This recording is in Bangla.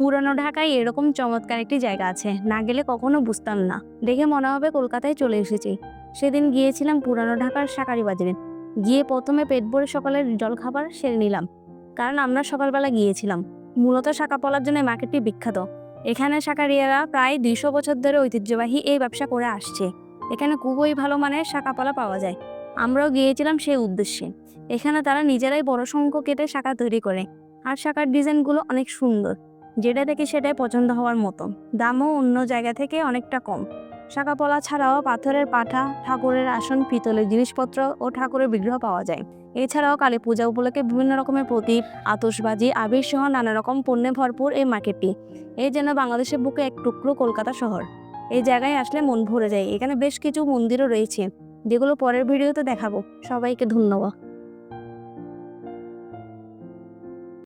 পুরানো ঢাকায় এরকম চমৎকার একটি জায়গা আছে, না গেলে কখনো বুঝতাম না। দেখে মনে হবে কলকাতায় চলে এসেছি। সেদিন গিয়েছিলাম পুরানো ঢাকার শাঁখারী বাজারে। গিয়ে প্রথমে পেট ভরে সকালের জলখাবার সেরে নিলাম, কারণ আমরা সকালবেলা গিয়েছিলাম। মূলত শাঁখা পলার জন্য মার্কেটটি বিখ্যাত। এখানে শাঁখারিয়ারা প্রায় 200 বছর ধরে ঐতিহ্যবাহী এই ব্যবসা করে আসছে। এখানে খুবই ভালো মানের শাঁখা পলা পাওয়া যায়। আমরাও গিয়েছিলাম সেই উদ্দেশ্যে। এখানে তারা নিজেরাই বড় সংখ্যক কেটে শাঁখা তৈরি করে, আর শাঁখার ডিজাইনগুলো অনেক সুন্দর। যেটা দেখি সেটাই পছন্দ হওয়ার মতো। দামও অন্য জায়গা থেকে অনেকটা কম। শাঁখা পলা ছাড়াও পাথরের পাঠা, ঠাকুরের আসন, পিতলের জিনিসপত্র ও ঠাকুরের বিগ্রহ পাওয়া যায়। এছাড়াও কালী পূজা উপলক্ষে বিভিন্ন রকমের প্রদীপ, আতশবাজি, আবির সহ নানা রকম পণ্যে ভরপুর এই মার্কেটটি। এই যেন বাংলাদেশের বুকে এক টুকরো কলকাতা শহর। এই জায়গায় আসলে মন ভরে যায়। এখানে বেশ কিছু মন্দিরও রয়েছে, যেগুলো পরের ভিডিওতে দেখাবো। সবাইকে ধন্যবাদ।